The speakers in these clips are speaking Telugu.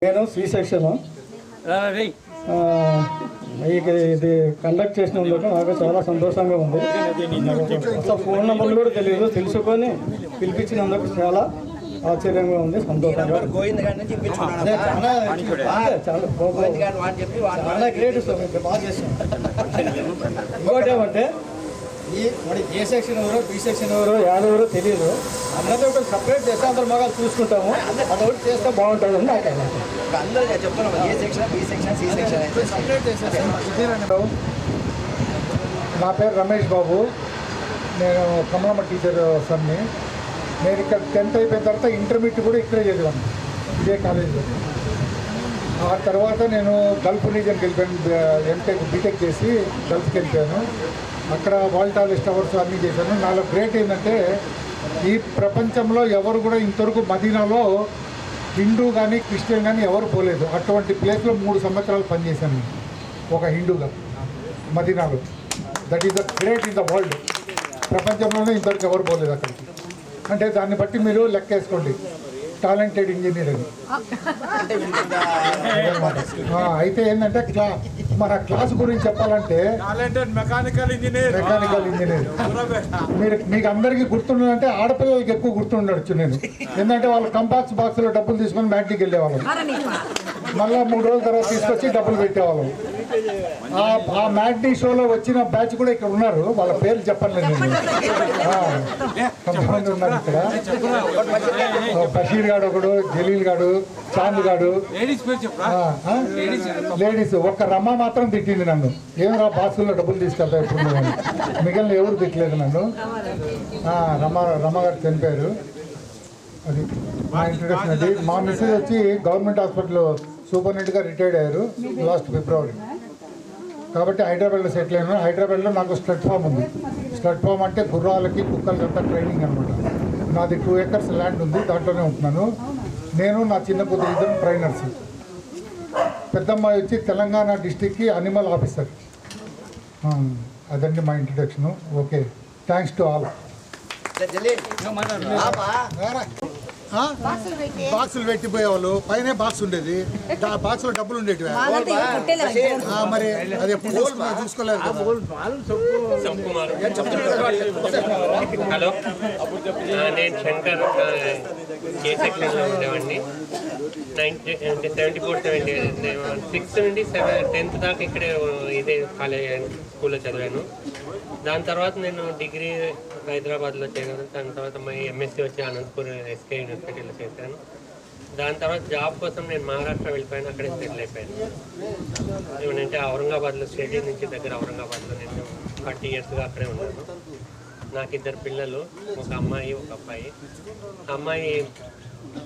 నేను సి సెక్షన్ ఇది కండక్ట్ చేసినందుకు నాకు చాలా సంతోషంగా ఉంది. ఫోన్ నెంబర్లు కూడా తెలియదు, తెలుసుకొని పిలిపించినందుకు చాలా ఆశ్చర్యంగా ఉంది, సంతోషంగా. చాలా గ్రేట్ సార్, బాగా చేస్తాం. ఇంకోటి ఏమంటే మరి ఏ సెక్షన్ ఎవరో బి సెక్షన్ ఎవరో యాదవరో తెలియదు, అందరినీ ఒకటి సపరేట్ చేస్తే అందరు మగాలు చూసుకుంటాము, అదొకటి చేస్తే బాగుంటుందని నాకు సపరేట్ చేస్తే. నా పేరు రమేష్ బాబు, నేను కమలమ్మ టీచర్ సార్ని. నేను ఇక్కడ 10th అయిపోయిన తర్వాత ఇంటర్మీడియట్ కూడా ఇక్కడే చదివాను, ఇదే కాలేజీలో. ఆ తర్వాత నేను గల్ఫ్ రీజన్కి వెళ్ళిపోయాను, ఎంటెక్ బీటెక్ చేసి గల్ఫ్కి వెళ్ళిపోయాను. అక్కడ వాల్టాలిస్ట్ అవర్స్ అన్నీ చేశాను. నాలో గ్రేట్ ఏంటంటే ఈ ప్రపంచంలో ఎవరు కూడా ఇంతవరకు మదీనాలో హిందూ కానీ క్రిస్టియన్ కానీ ఎవరు పోలేదు. అటువంటి ప్లేస్లో 3 సంవత్సరాలు పనిచేశాను ఒక హిందూగా మదీనాలో. That is the great in the world. ప్రపంచంలోనే ఇంతవరకు ఎవరు పోలేదు అక్కడికి. అంటే దాన్ని బట్టి మీరు లెక్క వేసుకోండి, టాలెంటెడ్ ఇంజనీర్ అని. అయితే ఏంటంటే మన క్లాస్ గురించి చెప్పాలంటే మెకానికల్ ఇంజనీర్ మీకు అందరికీ గుర్తుండాలంటే ఆడపిల్లలకి ఎక్కువ గుర్తుండొచ్చు నేను. ఎందుకంటే వాళ్ళు కంపాక్స్ బాక్స్లో డబ్బులు తీసుకొని బ్యాంక్కి వెళ్ళేవాళ్ళం, మళ్ళీ 3 రోజుల తర్వాత తీసుకొచ్చి డబ్బులు పెట్టేవాళ్ళం. ఆ మ్యాట్నీ షోలో వచ్చిన బ్యాచ్ కూడా ఇక్కడ ఉన్నారు, వాళ్ళ పేర్లు చెప్పండి. కొంతమంది ఉన్నారు ఇక్కడ, బషీర్ గాడు ఒకడు, జలీల్ గాడు, చాంద్ గాడు. లేడీస్ ఒక్క రమ్మ మాత్రం తిట్టింది నన్ను, ఏమరా బాక్సుల్లో డబ్బులు తీసుకెళ్తా ఎప్పుడు. మిగిలిన ఎవరు తిట్టలేదు నన్ను. రమ్మ గారు చనిపోయారు. అది మా ఇంట్రడక్షన్. అది మా మిస్సెస్ వచ్చి గవర్నమెంట్ హాస్పిటల్లో సూపరింటెండెంట్గా రిటైర్డ్ అయ్యారు లాస్ట్ ఫిబ్రవరి. కాబట్టి హైదరాబాద్లో సెటిల్ అయినా. హైదరాబాద్లో నాకు స్లడ్ ఫామ్ ఉంది. స్లడ్ ఫామ్ అంటే గుర్రాలకి కుక్కలకి అంతా ట్రైనింగ్ అనమాట. నాది 2 acres ల్యాండ్ ఉంది, దాంట్లోనే ఉంటున్నాను. నేను నా చిన్న కూతురు ఇద్దరు ట్రైనర్స్. పెద్దమ్మాయి వచ్చి తెలంగాణ డిస్టిక్కి అనిమల్ ఆఫీసర్. అదండి మా introduction. Okay, thanks to all. బాక్సులు పెట్టిపోయేవాళ్ళు, పైన బాక్స్ ఉండేది, బాక్స్లో డబ్బులు ఉండేవి. మరి అది ఎప్పుడు చూసుకోలేదు. హలో, నేను శంకర్, ఏ సెక్షన్లో ఉండేవాడిని. 6 నుండి 10th దాకా ఇక్కడే ఇదే కాలేజ్ స్కూల్లో చదివాను. దాని తర్వాత నేను డిగ్రీ హైదరాబాద్లో చేయగలను. దాని తర్వాత మా ఎంఎస్సీ వచ్చి అనంతపూర్ ఎస్కే యూనివర్సిటీలో చేశాను. దాని తర్వాత జాబ్ కోసం నేను మహారాష్ట్ర వెళ్ళిపోయాను, అక్కడే సెటిల్ అయిపోయాను. ఏమంటే ఔరంగాబాద్లో, స్టేడియం నుంచి దగ్గర ఔరంగాబాద్లో నేను 40 yearsగా అక్కడే ఉన్నాను. నాకు 2 పిల్లలు, ఒక అమ్మాయి ఒక అబ్బాయి. అమ్మాయి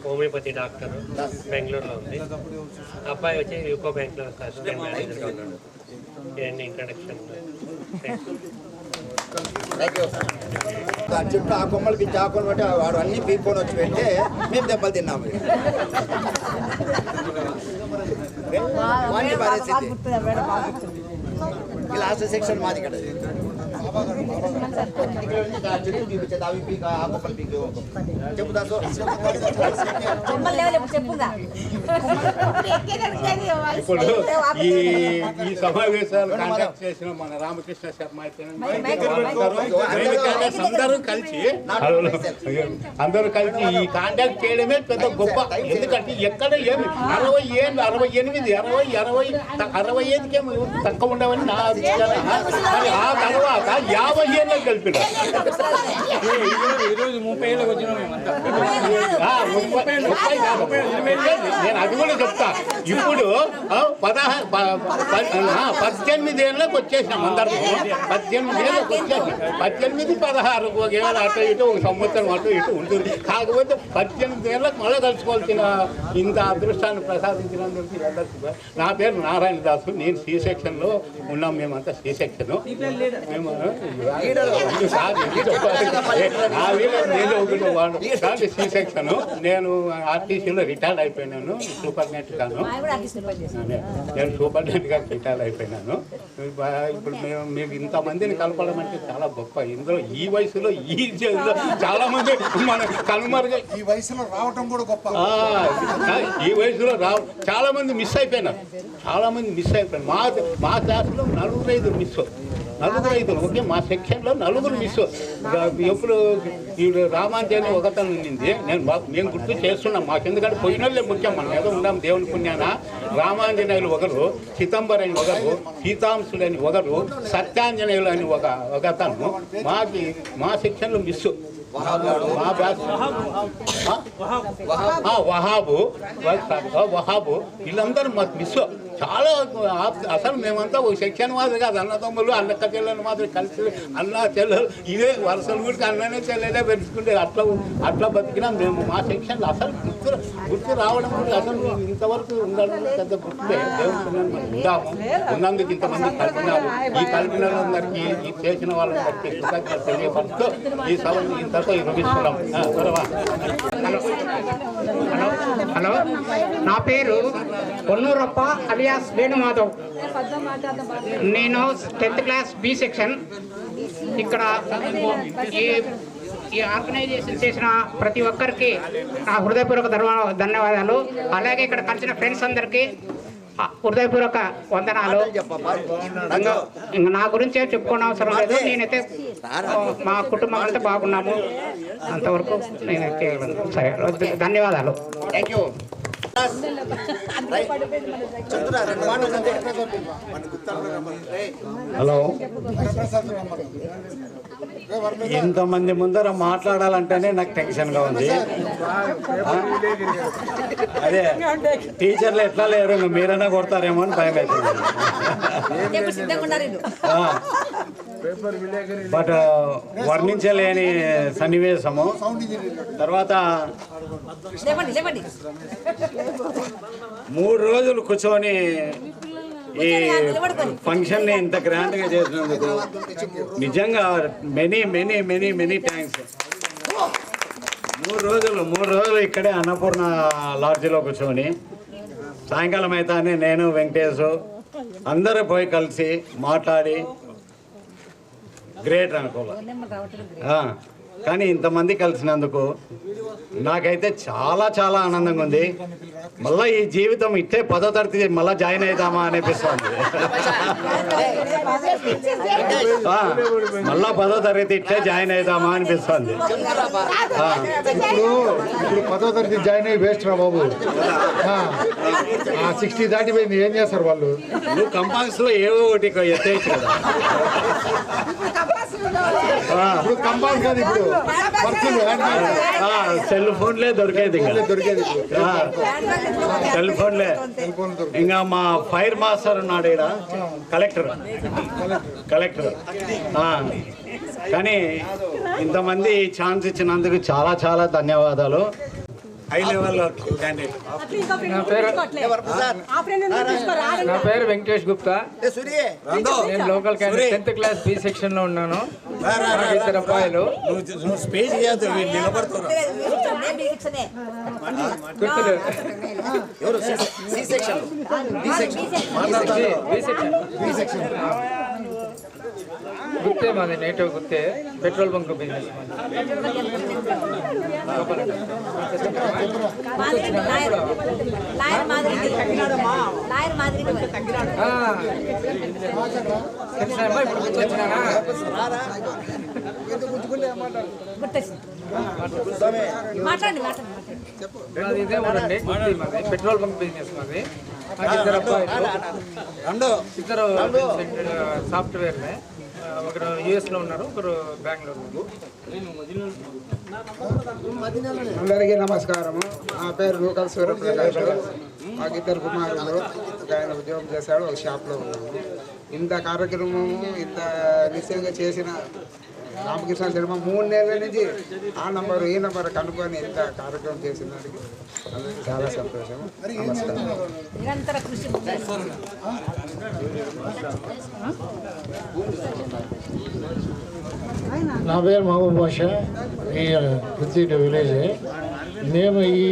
హోమియోపతి డాక్టర్, బెంగళూరులో ఉంది. అబ్బాయి వచ్చి యూకో బ్యాంక్లో అసిస్టెంట్ మేనేజర్గా ఉన్నాడు. ఇవన్నీ ఇంట్రడక్షన్. చుట్టూ ఆ కొమ్మలకి చాకులు బట్టి వాడు అన్ని పీక్కొని వచ్చి పెడితే మేము దెబ్బలు తిన్నాము. లాస్ట్ సెక్షన్ మాది ఇక్కడ. చెప్పుదా ఇప్పుడు ఈ సమావేశాలు కాంటాక్ట్ చేసిన మన రామకృష్ణ శర్మ అందరూ కలిసి ఈ కాంటాక్ట్ చేయడమే పెద్ద గొప్ప. ఎందుకంటే ఎక్కడ ఏమి 60 ఏళ్ళు, 65 తక్కువ ఉండవని నా అభిప్రాయం. మరి ఆ తర్వాత 50 ఏళ్ళకి కలిపినారు. నేను అది కూడా చెప్తా. ఇప్పుడు 18 ఏళ్ళకి వచ్చేసినాం అందరం. 18 ఏళ్ళకి వచ్చేసినాం. 18, 16 ఒకవేళ అటు ఇటు ఒక సంవత్సరం అటు ఇటు ఉంటుంది. కాకపోతే 18 ఏళ్ళకి మళ్ళీ కలుసుకోవాల్సిన ఇంత అదృష్టాన్ని ప్రసాదించినందుకు. నా పేరు నారాయణ దాసు, నేను సి సెక్షన్లో ఉన్నాం. మేమంతా సి సెక్షన్. మేము సి సెక్షన్ నేను ఆర్టీసీలో రిటైర్డ్ అయిపోయినాను. సూపర్నెంట్ గాను నేను సూపర్నెంట్ గా రిటైర్డ్ అయిపోయినాను. ఇప్పుడు మేము ఇంతమందిని కలపడం అంటే చాలా గొప్ప. ఇందులో ఈ వయసులో ఈ చేతిలో చాలా మంది మన కనుమరుగా ఈ వయసులో రావటం కూడా గొప్ప. ఈ వయసులో చాలా మంది మిస్ అయిపోయినారు. మా క్లాసులో 4-5 మిస్. 4-5 ఓకే. మా సెక్షన్లో 4 మిస్. ఎప్పుడు ఇప్పుడు రామాంజని ఒకతను ఉండింది. మేము గుర్తు చేస్తున్నాం మాకు, ఎందుకంటే పోయినోళ్ళే ముఖ్యం. మనం ఏదో ఉన్నాం దేవుని పుణ్యాన. రామాంజనేయులు ఒకరు, చిదంబరం అని ఒకరు, సీతాంశుడు అని ఒకరు, సత్యాంజనేయులు అని ఒకతను మా సెక్షన్లో మిస్. మా బ్యాచ్ వహాబు వీళ్ళందరూ మాకు మిస్. చాలా అసలు మేమంతా ఒక సెక్షన్ మాదిరి కాదు, అన్నదమ్ములు అన్నక్క చెల్లెలు మాదిరి కలిసి అన్న చెల్లెలు ఇదే వరుసలు కూడా అన్ననే చెల్లెలే పెంచుకుంటే అట్లా బతికినాం మేము. మా సెక్షన్లో అసలు గుర్తు రావడం కూడా అసలు ఇంతవరకు ఉండడం పెద్ద గుర్తే. దేవుడు ఉందాము, ఉన్నందుకు ఇంతమంది కలిపినారు. ఈ కలిపిన వాళ్ళందరికీ, ఈ చేసిన వాళ్ళందరికీ కృతజ్ఞత తెలియపరుస్తూ ఈ సభను ఇంతతో విరమిస్తున్నాం. హలో, నా పేరు పొన్నూరప్ప అలియాస్ వేణుమాధవ్. నేను 10th క్లాస్ బి సెక్షన్. ఇక్కడ ఈ ఆర్గనైజేషన్ చేసిన ప్రతి ఒక్కరికి నా హృదయపూర్వక ధన్యవాదాలు. అలాగే ఇక్కడ కలిసిన ఫ్రెండ్స్ అందరికీ హృదయపూర్వక వందనాలు. ఇంకా నా గురించి చెప్పుకోవడం అవసరం లేదు. నేనైతే మా కుటుంబం అంతా బాగున్నాము. అంతవరకు నేనైతే సరే, ధన్యవాదాలు. Thank you. హలో, ఇంతమంది ముందర మాట్లాడాలంటేనే నాకు టెన్షన్గా ఉంది. అదే టీచర్లు ఎట్లా లేరు, మీరైనా కొడతారేమో అని భయం అవుతుంది. బట్ వర్ణించలేని సన్నివేశము. తర్వాత 3 రోజులు కూర్చొని ఈ ఫంక్షన్ని ఇంత గ్రాండ్గా చేసినందుకు నిజంగా మెనీ థ్యాంక్స్. 3 రోజులు ఇక్కడే అన్నపూర్ణ లాడ్జిలో కూర్చొని సాయంకాలం అయితే నేను వెంకటేష్ అందరూ పోయి కలిసి మాట్లాడి గ్రేట్ అనుకోవాలి. కానీ ఇంతమంది కలిసినందుకు నాకైతే చాలా ఆనందంగా ఉంది. మళ్ళీ ఈ జీవితం ఇట్టే 10వ తరగతి మళ్ళీ జాయిన్ అవుతామా అనిపిస్తుంది. మళ్ళా 10వ తరగతి ఇట్టే జాయిన్ అవుతామా అనిపిస్తుంది. ఇప్పుడు 10వ తరగతి జాయిన్ అయ్యి వేస్ట్ రా బాబు. 60 దాటిపోయింది, ఏం చేస్తారు వాళ్ళు? నువ్వు కంపాస్ లో ఏవో ఒకటి ఎత్తేయచ్చు కదా. ఇప్పుడు కంపాస్ కాదు, ఇప్పుడు సెల్ ఫోన్లే దొరికేది. సెల్ ఫోన్లే. ఇంకా మా ఫైర్ మాస్టర్ ఉన్నాడు ఇక్కడ, కలెక్టర్. కానీ ఇంతమంది ఛాన్స్ ఇచ్చినందుకు చాలా ధన్యవాదాలు. High level candidate. నా పేరు వెంకటేష్ గుప్తా. నేను local candidate 10th class B section లో ఉన్నాను. 2 అబ్బాయిలు. స్పేస్ గుర్తే మాది, నేటివ్ గుర్తే. పెట్రోల్ బంక్ బిజినెస్ ఇదే ఊరండి. మాది పెట్రోల్ బంక్ బిజినెస్ మాది. 2 అబ్బాయిలు, 2 సాఫ్ట్వేర్లే. ఒకరు యూఎస్లో ఉన్నారు, ఒకరు బెంగళూరు. అందరికీ నమస్కారము. నా పేరు నూకల్ సూర్యప్రకాష్. మాకు 2 కుమారులు. ఒక ఆయన ఉద్యోగం చేశాడు, ఒక షాప్లో ఉన్నాము. ఇంత కార్యక్రమము ఇంత నిశ్చయంగా చేసిన రామకృష్ణ సినిమా 3 నెలల నుంచి ఆ నంబరు ఈ నంబరు కనుక్కొని ఇంత కార్యక్రమం చేసిన దానికి అందరికీ చాలా సంతోషం. నమస్కారం. నిరంతర కృషి. నా పేరు మహబూబ్ బాషా, ఈ ప్రతి విలేజ్. మేము ఈ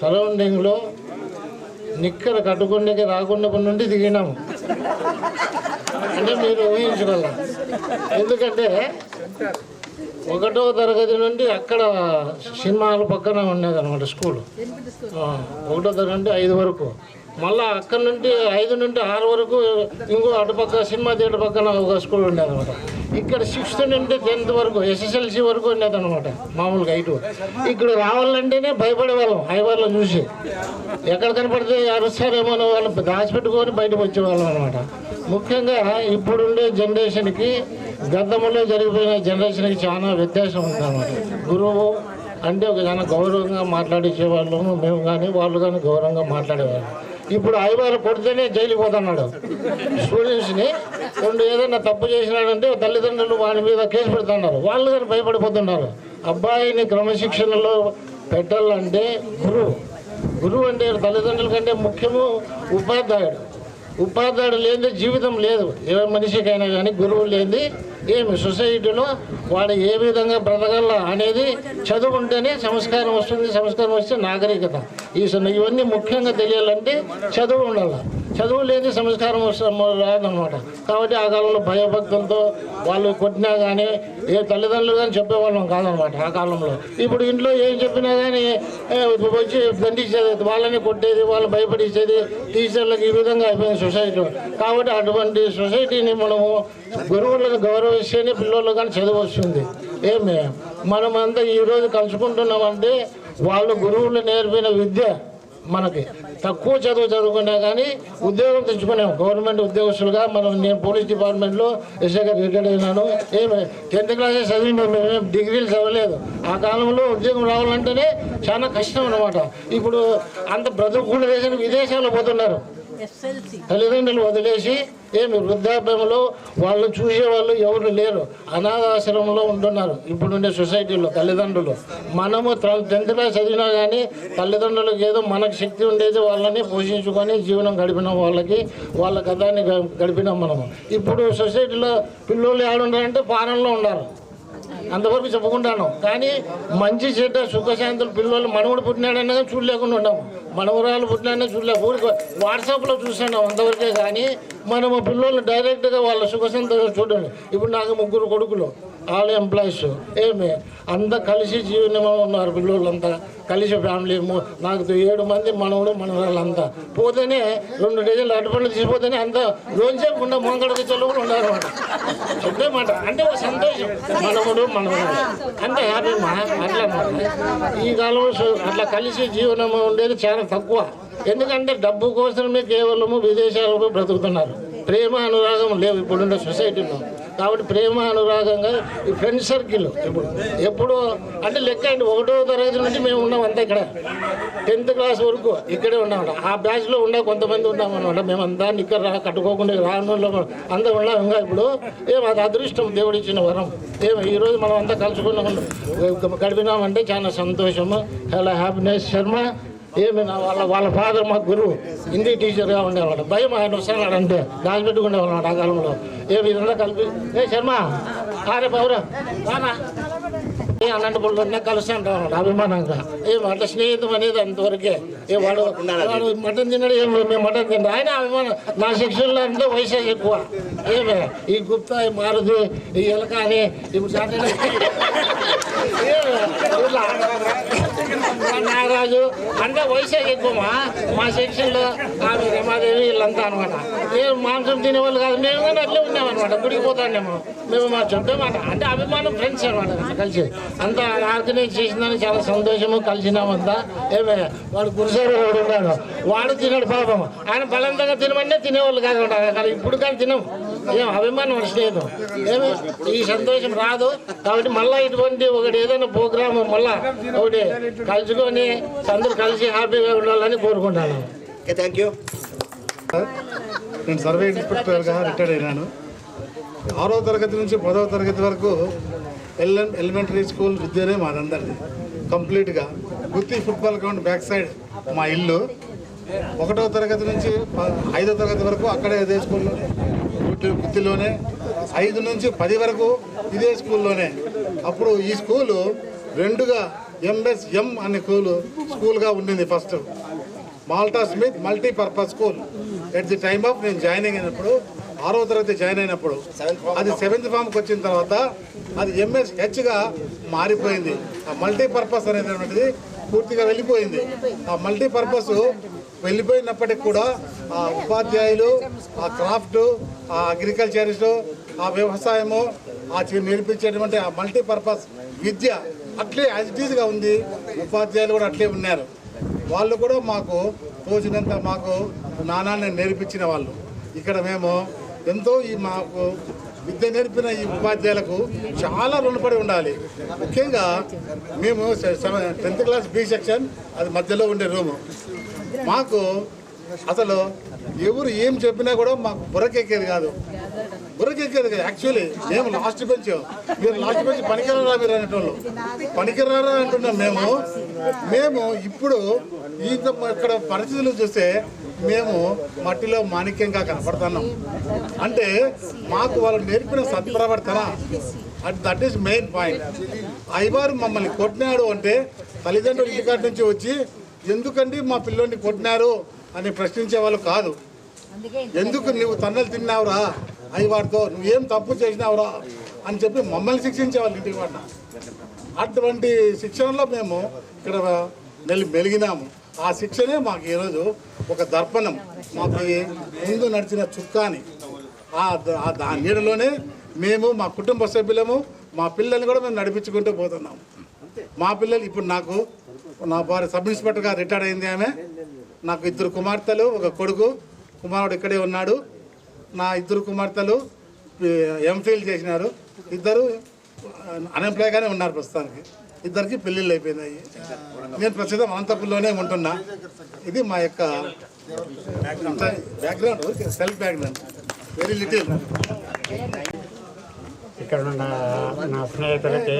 సరౌండింగ్లో నిక్కర కట్టుకుండకి రాకుండా నుండి దిగినాము అంటే మీరు ఊహించగలరు. ఎందుకంటే 1వ తరగతి నుండి అక్కడ సినిమాల పక్కన ఉండేది అనమాట స్కూల్. 1వ తరగతి నుండి 5 వరకు, మళ్ళీ అక్కడ నుండి 5 నుండి 6 వరకు ఇంకో అటుపక్క సినిమా థియేటర్ పక్కన ఒక స్కూల్ ఉండేది అనమాట. ఇక్కడ 6th నుండి 10th వరకు SSLC వరకు ఉండేది అనమాట మామూలుగా. ఇక్కడ రావాలంటేనే భయపడేవాళ్ళం హైవేలో చూసి. ఎక్కడ కనపడితే అరుస్తారేమో వాళ్ళు దాచిపెట్టుకొని బయటకు వచ్చేవాళ్ళం అనమాట. ముఖ్యంగా ఇప్పుడుండే జనరేషన్కి గతంలో జరిగిపోయిన జనరేషన్కి చాలా వ్యత్యాసం ఉందన్నమాట. గురువు అంటే ఒక చాలా గౌరవంగా మాట్లాడించేవాళ్ళము మేము, కానీ వాళ్ళు కానీ గౌరవంగా మాట్లాడేవాళ్ళం. ఇప్పుడు ఐవారు కొడితేనే జైలుకి పోతున్నాడు. స్టూడెంట్స్ని ఏదైనా తప్పు చేసినాడంటే తల్లిదండ్రులు వాడి మీద కేసు పెడుతున్నారు, వాళ్ళు కానీ భయపడిపోతున్నారు. అబ్బాయిని క్రమశిక్షణలో పెట్టాలంటే గురువు అంటే తల్లిదండ్రుల కంటే ముఖ్యము ఉపాధ్యాయుడు లేనిదే జీవితం లేదు. ఏ మనిషికైనా కానీ గురువు లేనిది ఏమి సొసైటీలో వాడు ఏ విధంగా బ్రతకాల అనేది చదువు ఉంటేనే సంస్కారం వస్తుంది. సంస్కారం వస్తే నాగరికత. ఇవన్నీ ముఖ్యంగా తెలియాలంటే చదువు ఉండాలి. చదువు లేని సంస్కారం రాదనమాట. కాబట్టి ఆ కాలంలో భయభక్తులతో వాళ్ళు కొట్టినా కానీ ఏ తల్లిదండ్రులు కానీ చెప్పేవాళ్ళం కాదనమాట ఆ కాలంలో. ఇప్పుడు ఇంట్లో ఏం చెప్పినా కానీ వచ్చి దండించేది, వాళ్ళని కొట్టేది, వాళ్ళు భయపడించేది టీచర్లకు. ఈ విధంగా అయిపోయింది సొసైటీలో. కాబట్టి అటువంటి సొసైటీని మనము గురువులను గౌరవిస్తేనే పిల్లలు కానీ చదువు వస్తుంది. మనమంతా ఈరోజు కలుసుకుంటున్నామంటే వాళ్ళు గురువులు నేర్పిన విద్య మనకి తక్కువ చదువుకున్నా కానీ ఉద్యోగం తెచ్చుకున్నాము. గవర్నమెంట్ ఉద్యోగస్తులుగా నేను పోలీస్ డిపార్ట్మెంట్లో ఎస్ఐగా రిటైర్డ్ అయినాను. 10th క్లాసే చదివినాము, మేము డిగ్రీలు చదవలేదు. ఆ కాలంలో ఉద్యోగం రావాలంటేనే చాలా కష్టం అన్నమాట. ఇప్పుడు అంత బ్రతుకున్న దేశానికి విదేశాల్లో పోతున్నారు. తల్లిదండ్రులు వదిలేసి వృద్ధాప్యంలో వాళ్ళని చూసేవాళ్ళు ఎవరు లేరు, అనాథాశ్రమంలో ఉంటున్నారు ఇప్పుడుండే సొసైటీలో తల్లిదండ్రులు. మనము 10th క్లాస్ చదివినా కానీ తల్లిదండ్రులకు ఏదో మనకు శక్తి ఉండేది వాళ్ళని పోషించుకొని జీవనం గడిపినాం, వాళ్ళ గతాన్ని గడిపినాం మనము. ఇప్పుడు సొసైటీలో పిల్లలు ఏడున్నారంటే ఫారెన్లో ఉన్నారు, అంతవరకు చెప్పుకుంటాను. కానీ మంచి చెడ్డ సుఖశాంతులు పిల్లలు మనవుడు పుట్టినాడన్నా చూడలేకుండా ఉన్నాము, మనవరాలు పుట్టినాడన్నా చూడలేక ఊరికి వాట్సాప్లో చూస్తున్నాం అంతవరకే. కానీ మనము పిల్లలు డైరెక్ట్గా వాళ్ళ సుఖశాంతులు చూడండి. ఇప్పుడు నాకు 3 కొడుకులు, ఆల్ ఎంప్లాయీస్. అంతా కలిసి జీవనమో ఉన్నారు పిల్లలంతా కలిసి ఫ్యామిలీ. నాకు 7 మంది మనవడు మనవరాళ్ళంతా. పోతేనే 2 డజన్లు అటుపండ్లు తీసిపోతేనే అంతా రోజుసేపు ఉన్న మొంగడికి చెలువులు ఉన్నారన్నమాట. చెప్పే మాట అంటే ఒక సంతోషం. మనవడు మనవరాలు అంత హ్యాపీ అట్లా. ఈ కాలంలో అట్లా కలిసి జీవనం ఉండేది చాలా తక్కువ. ఎందుకంటే డబ్బు కోసమే కేవలము విదేశాలలో బ్రతుకుతున్నారు. ప్రేమ అనురాగం లేవు ఇప్పుడున్న సొసైటీలో. కాబట్టి ప్రేమ అనురాగంగా ఈ ఫ్రెండ్ సర్కిల్ ఎప్పుడు అంటే లెక్క అండి. 1వ తరగతి నుంచి మేము ఉన్నాం అంతా ఇక్కడ, 10th క్లాస్ వరకు ఇక్కడే ఉన్నామన్నమాట. ఆ బ్యాచ్లో ఉన్న కొంతమంది ఉన్నామన్నమాట. మేమంతా ఇక్కడ కట్టుకోకుండా రానులో అంతా ఉన్నాం. ఇంకా ఇప్పుడు అది అదృష్టం, దేవుడు ఇచ్చిన వరం. ఈరోజు మనం అంతా కలుసుకున్నాం గడిపినామంటే చాలా సంతోషము, చాలా హ్యాపీనెస్. శర్మ వాళ్ళ ఫాదర్ మా గురువు, హిందీ టీచర్గా ఉండేవాడు. భయం ఆయన వస్తున్నాడంటే దాచిపెట్టుకునేవాళ్ళమాట ఆ కాలంలో. విధంగా కలిపి శర్మ ఆరే పౌరా అనంతపురంలో కలుస్తాంటా అభిమానంగా. అట్లా స్నేహితం అనేది అంతవరకే. వాడు మటన్ తిన్నాడు, మేము మటన్ తింటాం. ఆయన అభిమానం. నా శిక్షణలో అంతా వయసు ఎక్కువ. ఈ గుప్తా, ఈ మారుతి, ఈ ఎలక అని ఇప్పుడు నాగరాజు అంటే వయసే ఎక్కువ. మా సెక్షన్లో ఆమె రమాదేవి వీళ్ళంతా అనమాట. మాంసం తినేవాళ్ళు కాదు, మేము కానీ అట్లే ఉన్నామన్నమాట. గుడికి పోతాండేమో మేము మా చెప్పేమాట. అంటే అభిమానం ఫ్రెండ్స్ అనమాట. కలిసి అంతా ఆర్గనైజ్ చేసిందని చాలా సంతోషము. కలిసినామంతా. వాడు గురుసారి వాడు ఉన్నాడు, వాడు తిన్నాడు పాపం. ఆయన బలంతంగా తినమంటే తినేవాళ్ళు కాదనమాట. కానీ ఇప్పుడు కానీ తినం. అభిమానం స్నేహితం. ఈ సంతోషం రాదు. కాబట్టి మళ్ళీ ఇటువంటి ఒకటి ఏదైనా ప్రోగ్రామ్ మళ్ళా ఒకటి కలుసుకొని అందరూ కలిసి హ్యాపీగా ఉండాలని కోరుకుంటాను. Thank you. నేను సర్వే ఇన్స్పెక్టర్గా రిటైర్డ్ అయినాను. 6వ తరగతి నుంచి 10వ తరగతి వరకు ఎలిమెంటరీ స్కూల్ విద్యనే మాదందరిది కంప్లీట్గా. గుత్తి ఫుట్బాల్ గ్రౌండ్ బ్యాక్ సైడ్ మా ఇల్లు. 1వ తరగతి నుంచి 5వ తరగతి వరకు అక్కడే ఇదే స్కూల్లోనే, గుత్తిలోనే. 5 నుంచి 10 వరకు ఇదే స్కూల్లోనే. అప్పుడు ఈ స్కూలు 2గా MSM అనే స్కూల్గా ఉండింది. First Malta Smith multipurpose school. At the time of నేను జాయినింగ్ అయినప్పుడు 6వ తరగతి జాయిన్ అయినప్పుడు అది 7th ఫామ్కి వచ్చిన తర్వాత అది MSHగా మారిపోయింది. ఆ మల్టీపర్పస్ అనేటువంటిది పూర్తిగా వెళ్ళిపోయింది. ఆ మల్టీపర్పస్ వెళ్ళిపోయినప్పటికి కూడా ఆ ఉపాధ్యాయులు, ఆ క్రాఫ్ట్, ఆ అగ్రికల్చరిస్ట్, ఆ వ్యవసాయము, ఆ నేర్పించేటువంటి ఆ మల్టీపర్పస్ విద్య అట్లే యాజ్ ఇట్ ఈజ్గా ఉంది. ఉపాధ్యాయులు కూడా అట్లే ఉన్నారు. వాళ్ళు కూడా మాకు తోచినంత మాకు నాణాన్ని నేర్పించిన వాళ్ళు. ఇక్కడ మేము ఎంతో మాకు విద్య నేర్పిన ఈ ఉపాధ్యాయులకు చాలా రుణపడి ఉండాలి. ముఖ్యంగా మేము 10th క్లాస్ B సెక్షన్, అది మధ్యలో ఉండే రూము. మాకు అసలు ఎవరు ఏం చెప్పినా కూడా మాకు బుర్రకెక్కేది కాదు. యాక్చువల్లీ మేము లాస్ట్ బెంచ్, మీరు లాస్ట్ బెంచ్ పనికిరారా మీరు అనేటోళ్ళు. పనికిరారా అంటున్నాం మేము. ఇప్పుడు ఇక్కడ పరిస్థితులు చూస్తే మేము మట్టిలో మాణిక్యంగా కనపడుతున్నాం. అంటే మాకు వాళ్ళు నేర్పిన సత్ప్రవర్తన, దట్ ఈస్ మెయిన్ పాయింట్. అయ్యవారు మమ్మల్ని కొట్టినాడు అంటే తల్లిదండ్రులు ఇంటికాటి నుంచి వచ్చి ఎందుకండి మా పిల్లోడిని కొట్టినారు అని ప్రశ్నించే వాళ్ళు కాదు. ఎందుకు నువ్వు తన్నలు తిన్నావురా అయ్యవారితో, నువ్వేం తప్పు చేసినావురా అని చెప్పి మమ్మల్ని శిక్షించేవాళ్ళు ఇంటికి వాడిన. అటువంటి శిక్షణలో మేము ఇక్కడ మెలిగినాము. ఆ శిక్షణే మాకు ఈరోజు ఒక దర్పణం, మాకు ముందు నడిచిన చుక్కాని. ఆ నీడలోనే మేము, మా కుటుంబ సభ్యులము, మా పిల్లల్ని కూడా మేము నడిపించుకుంటూ పోతున్నాము. మా పిల్లలు ఇప్పుడు నా భార్య సబ్ ఇన్స్పెక్టర్గా రిటైర్డ్ అయింది ఆమె. నాకు 2 కుమార్తెలు, ఒక కొడుకు. కుమారుడు ఇక్కడే ఉన్నాడు. నా 2 కుమార్తెలు MPhil చేసినారు. 2 అన్ఎంప్లాయ్గానే ఉన్నారు ప్రస్తుతానికి. 2కి పెళ్ళిళ్ళు అయిపోయినాయి. నేను ప్రస్తుతం అనంతపురంలోనే ఉంటున్నా. ఇది మా యొక్క background, self background, very little. ఇక్కడ ఉన్న నా స్నేహితులకి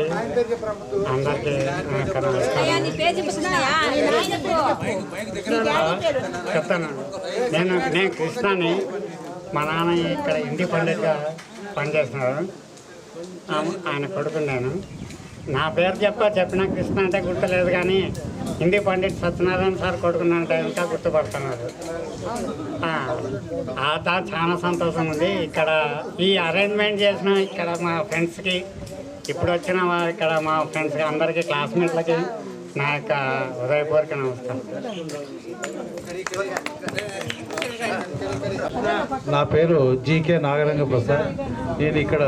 అందరికీ చెప్తాను. నేను కృష్ణని. మా నాన్న ఇక్కడ ఇండిపెండెంట్గా పనిచేస్తున్నారు. ఆయన కొడుకు నేను. నా పేరు చెప్పిన కృష్ణ అంటే గుర్తులేదు, కానీ హిందీ పండిట్ సత్యనారాయణ సార్ కొడుకున్నంటే ఇంకా గుర్తుపడుతున్నారు. చాలా సంతోషం ఉంది. ఇక్కడ ఈ అరేంజ్మెంట్ చేసిన ఇక్కడ మా ఫ్రెండ్స్కి, ఇప్పుడు వచ్చిన ఇక్కడ మా ఫ్రెండ్స్కి అందరికీ, క్లాస్మేట్లకి నా యొక్క హృదయపూర్వక నమస్కారం. నా పేరు GK నాగరంగ ప్రసాద్. నేను ఇక్కడ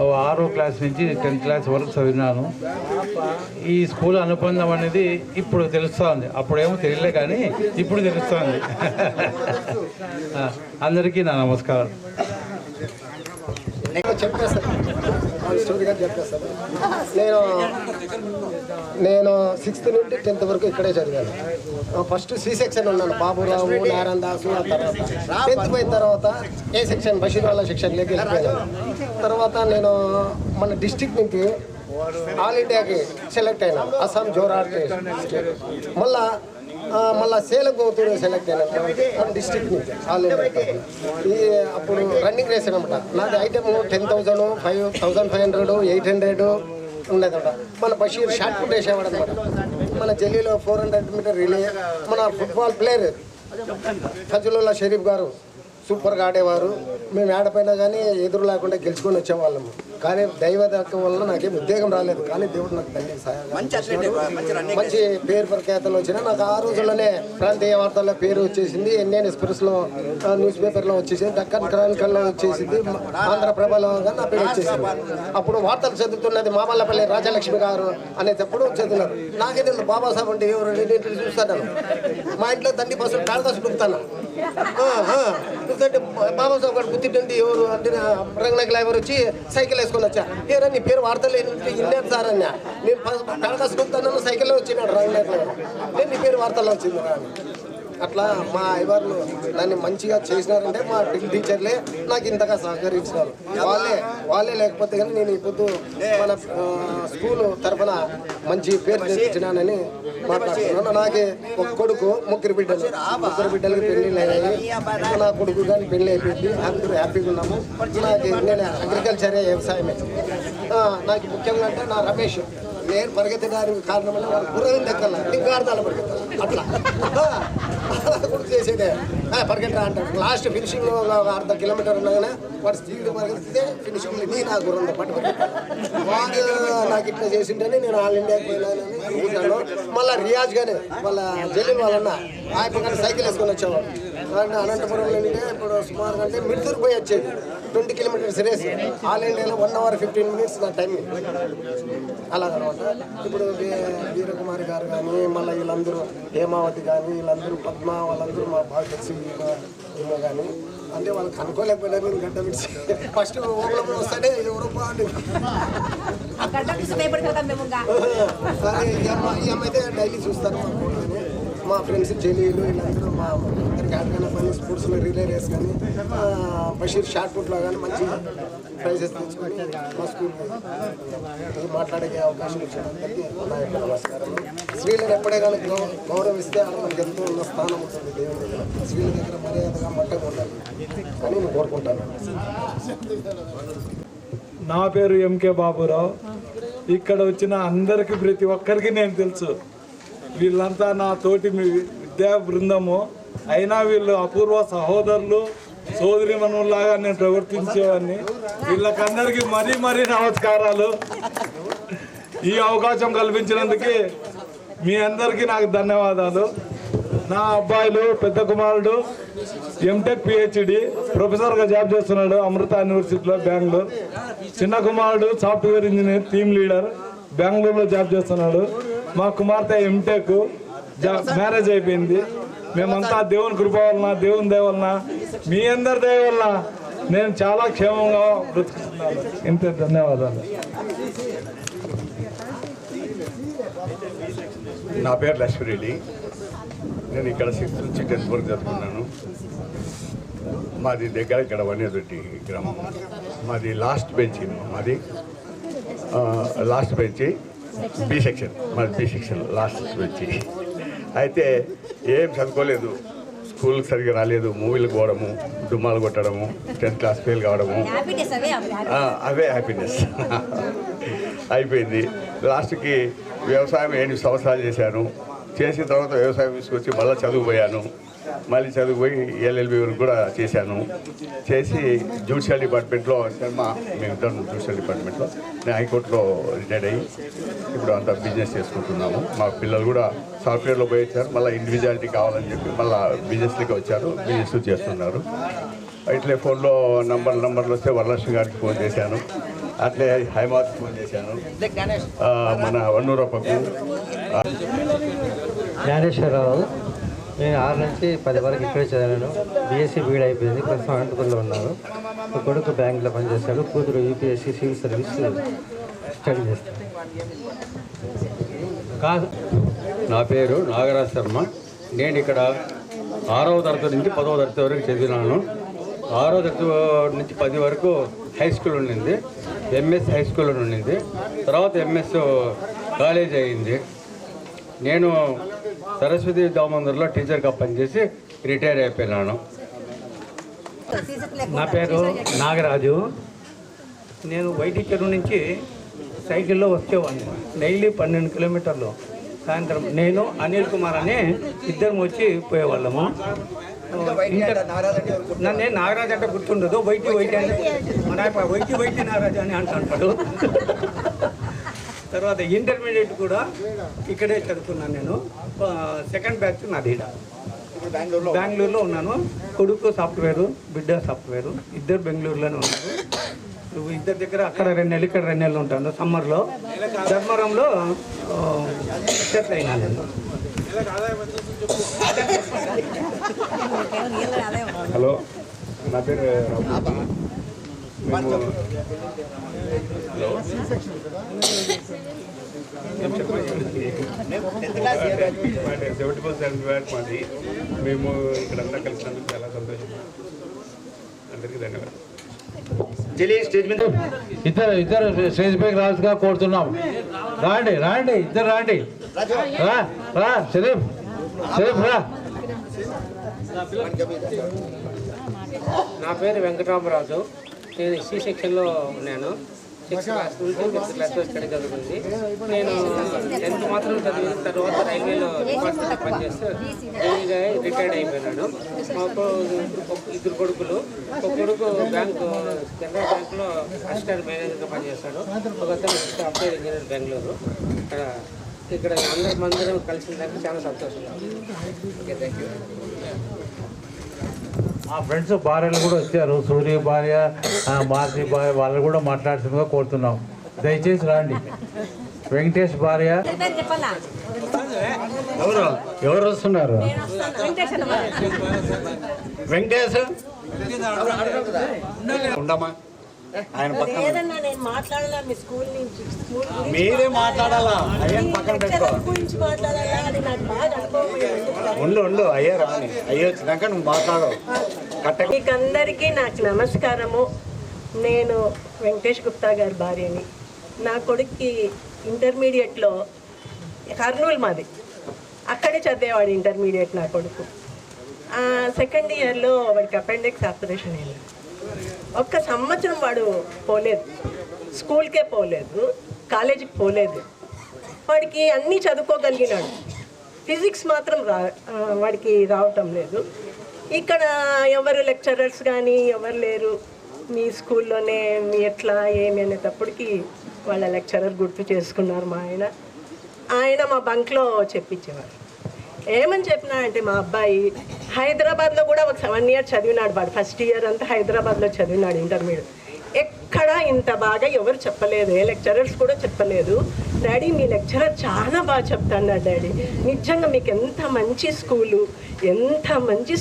6వ క్లాస్ నుంచి 10th క్లాస్ వరకు చదివినాను. ఈ స్కూల్ అనుబంధం అనేది ఇప్పుడు తెలుస్తుంది. అప్పుడేమో తెలియలే, కానీ ఇప్పుడు తెలుస్తుంది. అందరికీ నా నమస్కారం. నేను 6th నుండి 10th వరకు ఇక్కడే చదివాను. ఫస్ట్ C సెక్షన్ ఉన్నాను, బాబురావు, నారాయణ దాసు. ఆ తర్వాత 10th పోయిన తర్వాత A సెక్షన్ బషీర్ వాళ్ళ సెక్షన్లోకి వెళ్ళిపోయాను. తర్వాత నేను మన డిస్టిక్ నుంచి ఆల్ ఇండియాకి సెలెక్ట్ అయినాను, అస్సాం జోర్హాట్ స్టేట్. మళ్ళా సేలం సెలెక్ట్ అయినా మన డిస్ట్రిక్ట్ నుంచి ఆల్ ఇండియా. అప్పుడు రన్నింగ్ రేస్ అనమాట. నాది ఐటమ్ 10,000, 5,500, 800 ఉండేదన్నమాట. మన బషీర్ షార్ట్ పుట్ వేసేవాడు అనమాట. మన ఢిల్లీలో 400 మీటర్ రిలే. మన ఫుట్బాల్ ప్లేయర్ ఫజలుల్లా షరీఫ్ గారు సూపర్గా ఆడేవారు. మేము ఆడపోయినా కానీ ఎదురు లేకుండా గెలుచుకొని వచ్చేవాళ్ళము. కానీ దైవ దక్కం వల్ల నాకేం ఉద్యోగం రాలేదు, కానీ దేవుడు నాకు తల్లి మంచి పేరు ప్రఖ్యాతలు వచ్చినా నాకు ఆ రోజుల్లోనే ప్రాంతీయ వార్తల్లో పేరు వచ్చేసింది. NN ఎక్స్ప్రెస్లో, న్యూస్ పేపర్లో వచ్చేసింది, దక్కన్ క్రానికల్లో వచ్చేసింది, ఆంధ్రప్రభలో నా పేరు వచ్చేసింది. అప్పుడు వార్తలు చదువుతున్నది మామల్లపల్లి రాజలక్ష్మి గారు అనేటప్పుడు చదివినారు. నాకే తెలుసు బాబాసాహెబ్ అంటే ఎవరు చూస్తాను. మా ఇంట్లో తండ్రి బస్సు కాళదాసు డుపుతాను. బాబాసాహెబ్ గారు గుర్తిండి ఎవరు అంటే రంగనాయకులు ఎవరు వచ్చి సైకిల్ వేసుకొని వచ్చా. ఏరా నీ పేరు వార్తలు ఇన్నారు సార్ అన్నా. నేను కాళదాసు డుపుతాను, సైకిల్లో వచ్చినాడు రంగనాయకులు. నేను నీ పేరు వార్తల్లో వచ్చింది రా అని. అట్లా మా ఐవర్లు దాన్ని మంచిగా చేసినారంటే మా టీచర్లే నాకు ఇంతగా సహకరించినారు. వాళ్ళే లేకపోతే కానీ నేను ఇప్పుడు మన స్కూల్ తరఫున మంచి పేరు తెచ్చినానని మాట్లాడుతున్నాను. నాకే ఒక కొడుకు, ముగ్గురు బిడ్డలకి పెళ్లి అయ్యాయి. నా కొడుకు కానీ పెళ్లి అయిపోయింది. అందరూ హ్యాపీగా ఉన్నాము. నేను అగ్రికల్చరే, వ్యవసాయమే. నాకు ముఖ్యంగా అంటే నా రమేష్ నేను పరిగెత్తడానికి కారణం వల్ల వాడు గుర్రం దక్కల ఇంకా అర్థాలు పరిగెత్తాలి అట్లా గుర్తు చేసేదే పరిగెట్టరా అంటాడు. లాస్ట్ ఫినిషింగ్ అర్ధ కిలోమీటర్ ఉన్నాగానే వాడు స్పీడ్ పరిగెత్తితే ఫినిషింగ్ నీ నా గుర్రం పట్టు వాడు నాకు ఇట్లా చేసింటేనే నేను ఆల్ ఇండియాకి పోయినానని అనుకుంటాను. మళ్ళీ రియాజ్ గానే వాళ్ళ జలీల్ వాళ్ళన్న ఆయన కానీ సైకిల్ వేసుకొని వచ్చేవాడు. అనంతపురం నుండి ఇప్పుడు సుమారు అంటే మిడ్తూరు పోయి వచ్చేది 20 కిలోమీటర్స్ రేస్. ఆల్ ఇండియాలో 1 hour 15 minutes నా టైమింగ్ అలాగనమాట. ఇప్పుడు వీరకుమారి గారు కానీ మళ్ళీ వీళ్ళందరూ హేమావతి కానీ వీళ్ళందరూ పద్మ వాళ్ళందరూ మా బాగా తెలిసి ఈమె కానీ అంటే వాళ్ళకి అనుకోలేకపోయినా నేను గడ్డ విడిచి ఫస్ట్ ఓపెన్ వస్తానే ఎవరో బాగుంటుంది. ఈ అమ్మ అయితే డైలీ చూస్తారు మా ఫ్రెండ్స్ జలీలు వీళ్ళందరూ మా క్యాటగానే పని స్పోర్ట్స్లో రిలే రేస్ కానీ బషీర్ షార్ట్ పుట్లో కానీ మంచి ప్రైజెస్ తెచ్చుకొని మా స్కూల్కి మాట్లాడే అవకాశం ఇచ్చినందుకు నా యొక్క నమస్కారం. స్త్రీలను ఎప్పుడే కానీ గౌరవిస్తే మనకి ఎంతో ఉన్న స్థానం ఉంటుంది దేవుని దగ్గర. స్త్రీల దగ్గర మర్యాదగా మట్టం ఉండాలి అని నేను కోరుకుంటాను. నా పేరు ఎంకే బాబురావు. ఇక్కడ వచ్చిన అందరికీ ప్రతి ఒక్కరికి నేను తెలుసు. వీళ్ళంతా నా తోటి విద్యా బృందము. అయినా వీళ్ళు అపూర్వ సహోదరులు, సోదరిమణుల్లాగా నేను ప్రవర్తించేవాడిని. వీళ్ళకందరికీ మరీ నమస్కారాలు. ఈ అవకాశం కల్పించినందుకు మీ అందరికీ నాకు ధన్యవాదాలు. నా అబ్బాయిలు పెద్ద కుమారుడు ఎంటెక్ పిహెచ్డి ప్రొఫెసర్గా జాబ్ చేస్తున్నాడు అమృత యూనివర్సిటీలో బెంగళూరు. చిన్న కుమారుడు సాఫ్ట్వేర్ ఇంజనీర్ టీమ్ లీడర్ బెంగళూరులో జాబ్ చేస్తున్నాడు. మా కుమార్తె ఎంటెక్ మ్యారేజ్ అయిపోయింది. మేమంతా దేవుని కృప వలన, దేవుని దయ వలన, మీ అందరి దయ వలన నేను చాలా క్షేమంగా బ్రతుకుతున్నాను. ఇంతే, ధన్యవాదాలు. నా పేరు లక్ష్మిరెడ్డి. నేను ఇక్కడ 6th నుంచి 10th వరకు చదువుకున్నాను. మాది దగ్గర ఇక్కడ వన్యదొడ్డి గ్రామం. మాది లాస్ట్ బెంచి బి సెక్షన్. మాది బి సెక్షన్ లాస్ట్ బెంచి. అయితే ఏం చదువుకోలేదు, స్కూల్కి సరిగ్గా రాలేదు, మూవీలకు పోవడము, డుమ్మాలు కొట్టడము, 10th క్లాస్ ఫెయిల్ కావడము, అవే హ్యాపీనెస్ అయిపోయింది. లాస్ట్కి వ్యవసాయం 8 సంవత్సరాలు చేశాను. చేసిన తర్వాత వ్యవసాయం తీసుకొచ్చి మళ్ళీ చదువుపోయాను. మళ్ళీ చదువుపోయి ఎల్ఎల్బి వరకు కూడా చేశాను. చేసి జ్యుడిషియల్ డిపార్ట్మెంట్లో మేమిద్దరం జ్యుడిషియల్ డిపార్ట్మెంట్లో, నేను హైకోర్టులో రిటైర్డ్ అయ్యి ఇప్పుడు అంతా బిజినెస్ చేసుకుంటున్నాము. మా పిల్లలు కూడా సాఫ్ట్వేర్లో పోయి వచ్చారు. మళ్ళీ ఇండివిజువాలిటీ కావాలని చెప్పి మళ్ళీ బిజినెస్లోకి వచ్చారు, బిజినెస్ చేస్తున్నారు. ఇట్లే ఫోన్లో నంబర్లు వస్తే వరలక్ష్మి గారికి ఫోన్ చేశాను. అట్లే హైమావతి ఫోన్ చేశాను. మన వన్నూరప్పకు జ్ఞానేశ్వరరావు. నేను 6 నుంచి 10 వరకు ఇక్కడే చదివాను. బీఎస్సీ బీఈడీ అయిపోయింది. ప్రస్తుతం అనంతపురంలో ఉన్నాను. ఒక కొడుకు బ్యాంకులో పనిచేస్తాడు. కూతురు యూపీఎస్సీ సివిల్ సర్వీస్ స్టడీ చేస్తాడు. నా పేరు నాగరాజ్ శర్మ. నేను ఇక్కడ 6వ తరగతి నుంచి 10వ తరగతి వరకు చదివినాను. 6వ తరగతి నుంచి 10 వరకు హై స్కూల్ ఉండింది. ఎంఎస్ హై స్కూల్ ఉండింది. తర్వాత ఎంఎస్ కాలేజ్ అయింది. నేను సరస్వతి దామోదర్లో టీచర్గా పనిచేసి రిటైర్ అయిపోయినాను. నా పేరు నాగరాజు. నేను వైటి చెరువు నుంచి సైకిల్లో వచ్చేవాడిని. డైలీ 12 కిలోమీటర్లు. సాయంత్రం నేను అనిల్ కుమార్ అని ఇద్దరం వచ్చి పోయేవాళ్ళము. నన్ను నాగరాజు అంటే గుర్తుండదు. వైటి అంటే మన వైటి నాగరాజు అని అంటాడు. తర్వాత ఇంటర్మీడియట్ కూడా ఇక్కడే చదువుకున్నాను. నేను 2nd బ్యాచ్ నాది. బెంగళూరులో ఉన్నాను. కొడుకు సాఫ్ట్వేరు, బిడ్డ సాఫ్ట్వేరు. ఇద్దరు బెంగళూరులోనే ఉన్నారు. ఇద్దరి దగ్గర అక్కడ 2 నెలలు, ఇక్కడ 2 నెలలు ఉంటాను. సమ్మర్లో ధర్మవరంలో సెటిల్ అయినా నేను. హలో, నా పేరు మాది మేము ఇక్కడంతా కలిసినందుకు చాలా సంతోషం. అందరికీ ధన్యవాదాలు. ఇద్దరు స్టేజ్ పైకి రాజుగా కోరుతున్నాం. రాండి ఇద్దరు రాండి. రా షరీఫ్ రా. నా పేరు వెంకటరామరాజు. నేను సి సెక్షన్లో ఉన్నాను. 6th క్లాస్ నుంచి 5th క్లాస్ ఇక్కడ చదువుకుంది. నేను 10th మాత్రం చదివిన తర్వాత రైల్వేలో డిపార్ట్మెంట్ పనిచేస్తూ డైలీగా రిటైర్డ్ అయిపోయినాను. మాకు ఇద్దరు కొడుకులు. ఒక కొడుకు కెనరా బ్యాంకులో అసిస్టెంట్ మేనేజర్గా పనిచేస్తాడు. ఒక అతను సాఫ్ట్వేర్ ఇంజనీర్ బెంగళూరు. ఇక్కడ అందరం కలిసిందాక చాలా సంతోషంగా ఉంది. Thank you. మా ఫ్రెండ్స్ భార్యలు కూడా వచ్చారు. సూర్య భార్య, మారుతి భార్య, వాళ్ళు కూడా మాట్లాడుతుందిగా కోరుతున్నాం. దయచేసి రండి. వెంకటేష్ భార్య. ఎవరు వస్తున్నారు? వెంకటేష్ ఉండమా, ఆయన పక్కన మీరే మాట్లాడాలా? అయ్యని పక్కన పెట్టుకో. ఉండు అయ్యే రాని. అయ్యే వచ్చినాక నువ్వు మాట్లాడవు. మీకందరికీ నాకు నమస్కారము. నేను వెంకటేష్ గుప్తా గారి భార్యని. నా కొడుక్కి ఇంటర్మీడియట్లో కర్నూలు మాది, అక్కడే చదివేవాడు ఇంటర్మీడియట్ నా కొడుకు. సెకండ్ ఇయర్లో వాడికి అపెండిక్స్ ఆపరేషన్ అయింది. 1 సంవత్సరం వాడు పోలేదు, స్కూల్కే పోలేదు, కాలేజీకి పోలేదు. వాడికి అన్నీ చదువుకోగలిగినాడు. ఫిజిక్స్ మాత్రం వాడికి రావటం లేదు. ఇక్కడ ఎవరు లెక్చరర్స్ కానీ ఎవరు లేరు. మీ స్కూల్లోనే మీ ఎట్లా ఏమి అనేటప్పటికి వాళ్ళ లెక్చరర్ గుర్తు చేసుకున్నారు మా ఆయన మా బంక్లో చెప్పించేవారు. ఏమని చెప్పినా అంటే మా అబ్బాయి హైదరాబాద్లో కూడా ఒక 7 years చదివినాడు. వాడు ఫస్ట్ ఇయర్ అంతా హైదరాబాద్లో చదివినాడు ఇంటర్మీడియట్. ఎక్కడ ఇంత బాగా ఎవరు చెప్పలేదు, ఏ లెక్చరర్స్ కూడా చెప్పలేదు. డాడీ మీ లెక్చరర్ చాలా బాగా చెప్తాడు డాడీ, నిజంగా మీకు ఎంత మంచి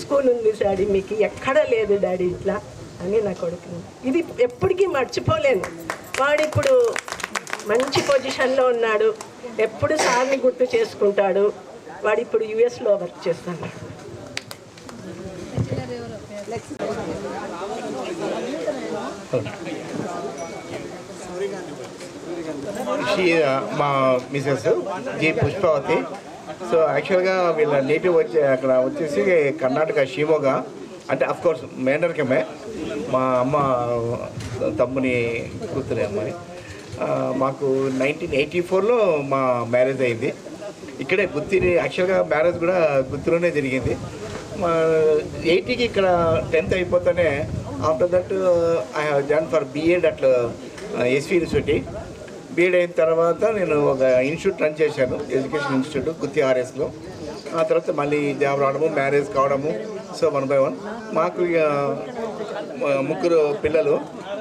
స్కూలు ఉంది డాడీ, మీకు ఎక్కడ లేదు డాడీ ఇట్లా అని నా కొడుకు. ఇది ఎప్పటికీ మర్చిపోలేను. వాడిప్పుడు మంచి పొజిషన్లో ఉన్నాడు. ఎప్పుడు సార్ని గుర్తు చేసుకుంటాడు. వాడు ఇప్పుడు యుఎస్లో వర్క్ చేస్తున్నాడు. మా మిసెస్ జి పుష్పావతి. సో యాక్చువల్గా వీళ్ళ నేటివ్ అక్కడ వచ్చేసి కర్ణాటక షిమోగా. అంటే అఫ్కోర్స్ మేనర్కమే మా అమ్మ తమ్ముని కూతురే అమ్మాయి. మాకు 1984లో మా మ్యారేజ్ అయింది. ఇక్కడే గుత్తిని. యాక్చువల్గా మ్యారేజ్ కూడా గుత్తిలోనే జరిగింది. మా 80కి ఇక్కడ 10th అయిపోతేనే after that I have join for B Ed అట్లా ఎస్వి యూనివర్సిటీ. బీఎడ్ అయిన తర్వాత నేను ఒక ఇన్స్టిట్యూట్ రన్ చేశాను, ఎడ్యుకేషన్ ఇన్స్టిట్యూట్ గుత్తి ఆర్ఎస్లో. ఆ తర్వాత మళ్ళీ జాబ్ రావడము, మ్యారేజ్ కావడము. సో 1 by 1 మాకు 3 పిల్లలు.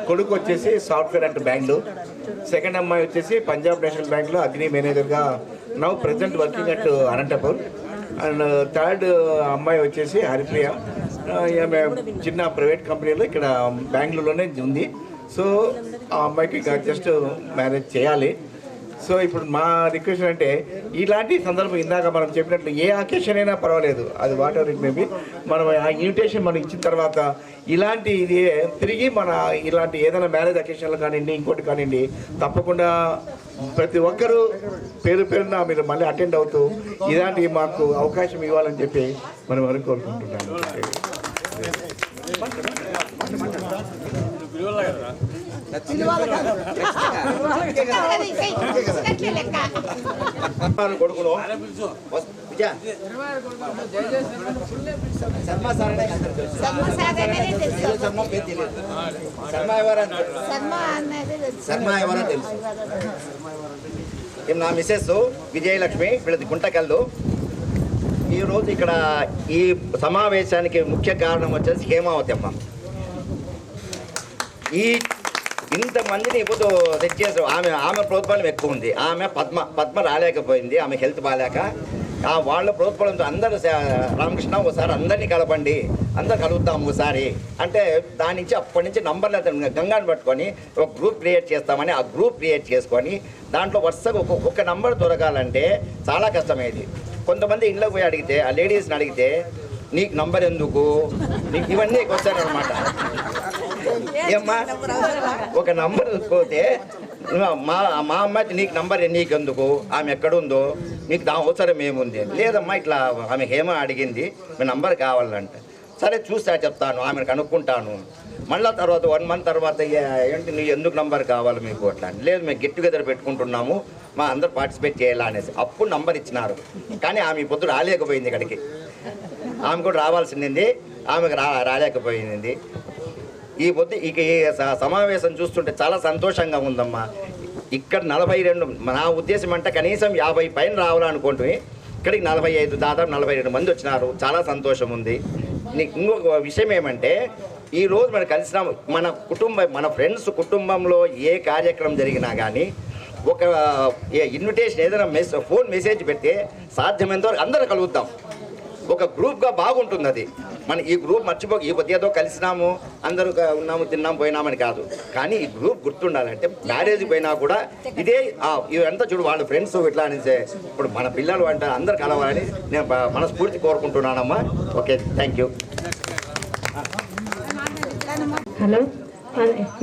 కొడుకు వచ్చేసి సాఫ్ట్వేర్ అట్ బెంగళూరు. సెకండ్ అమ్మాయి వచ్చేసి పంజాబ్ నేషనల్ బ్యాంక్లో అగ్ని మేనేజర్గా now present working at Anantapur. And third అమ్మాయి వచ్చేసి హరిప్రియ. ఆమె చిన్న ప్రైవేట్ కంపెనీలో ఇక్కడ బెంగళూరులోనే ఉంది. సో ఆ అమ్మాయికి జస్ట్ మ్యారేజ్ చేయాలి. సో ఇప్పుడు మా రిక్వెస్ట్ అంటే ఇలాంటి సందర్భం ఇందాక మనం చెప్పినట్లు ఏ అకేషన్ అయినా పర్వాలేదు, అది వాట్ ఎవర్ ఇట్ మేబీ, మనం ఆ ఇన్విటేషన్ మనం ఇచ్చిన తర్వాత ఇలాంటి ఇది తిరిగి మన ఇలాంటి ఏదైనా మ్యారేజ్ అకేషన్లు కానివ్వండి, ఇంకోటి కానివ్వండి, తప్పకుండా ప్రతి ఒక్కరూ పేరున మీరు మళ్ళీ అటెండ్ అవుతూ ఇలాంటి మాకు అవకాశం ఇవ్వాలని చెప్పి మనం వరకు కోరుకుంటున్నాను. కొడుకులో శర్మ ఎవరో తెలుసు. నా మిస్సెస్ విజయలక్ష్మి, వీళ్ళది గుంటకల్లు. ఈరోజు ఇక్కడ ఈ సమావేశానికి ముఖ్య కారణం వచ్చేసి హేమావతి అమ్మ. ఇంతమందిని ఇప్పుడు సెట్ చేసారు. ఆమె ప్రోత్బలం ఎక్కువ ఉంది. ఆమె పద్మ రాలేకపోయింది, ఆమె హెల్త్ బాగాలేక. వాళ్ళ ప్రోత్బలంతో అందరూ రామకృష్ణ ఒకసారి అందరినీ కలపండి, అందరు కలుగుతాం ఒకసారి అంటే దాని నుంచి అప్పటి నుంచి నంబర్లు గంగాన్ని పట్టుకొని ఒక గ్రూప్ క్రియేట్ చేస్తామని ఆ గ్రూప్ క్రియేట్ చేసుకొని దాంట్లో వరుసగా ఒక నంబర్ దొరకాలంటే చాలా కష్టమేది. కొంతమంది ఇళ్ళకి పోయి అడిగితే ఆ లేడీస్ని అడిగితే నీకు నంబర్ ఎందుకు, నీకు ఇవన్నీ వచ్చారనమాట. ఏమ్మా ఒక నంబర్ పోతే మా అమ్మాయి నీకు నంబర్ నీకెందుకు, ఆమె ఎక్కడుందో నీకు అవసరం ఏముంది, లేదమ్మా ఇట్లా ఆమె హేమ అడిగింది మీ నంబర్ కావాలంటే, సరే చూస్తా చెప్తాను ఆమెను కనుక్కుంటాను. మళ్ళీ తర్వాత 1 month తర్వాత ఏంటి నీ ఎందుకు నంబర్ కావాలి మీకు అట్లా, లేదు మేము గెట్ టుగెదర్ పెట్టుకుంటున్నాము మా అందరు పార్టిసిపేట్ చేయాలా అనేసి అప్పుడు నంబర్ ఇచ్చినారు. కానీ ఆమె పొద్దు రాలేకపోయింది ఇక్కడికి, ఆమె కూడా రావాల్సింది ఆమెకు రాలేకపోయింది. ఈ పొద్దు ఇక ఈ సమావేశం చూస్తుంటే చాలా సంతోషంగా ఉందమ్మా. ఇక్కడ 42 నా ఉద్దేశం అంటే కనీసం 50 పైన రావాలనుకుంటే ఇక్కడికి 45 దాదాపు 42 మంది వచ్చినారు. చాలా సంతోషం ఉంది. ఇంకొక విషయం ఏమంటే ఈరోజు మనం కలిసిన మన ఫ్రెండ్స్ కుటుంబంలో ఏ కార్యక్రమం జరిగినా కానీ ఒక ఇన్విటేషన్ ఏదైనా ఫోన్ మెసేజ్ పెడితే సాధ్యమైనంత వరకు అందరూ కలుగుతాం. ఒక గ్రూప్గా బాగుంటుంది అది. మన ఈ గ్రూప్ మర్చిపో ఈ ఏదో కలిసినాము అందరూ ఉన్నాము తిన్నాము పోయినామని కాదు, కానీ ఈ గ్రూప్ గుర్తుండాలంటే మ్యారేజ్కి పోయినా కూడా ఇదే ఇదంతా చూడు వాళ్ళ ఫ్రెండ్స్ ఇట్లా అనేసి ఇప్పుడు మన పిల్లలు అంటే అందరు కలవాలని నేను మనస్ఫూర్తి కోరుకుంటున్నానమ్మా. Okay, thank you. హలో,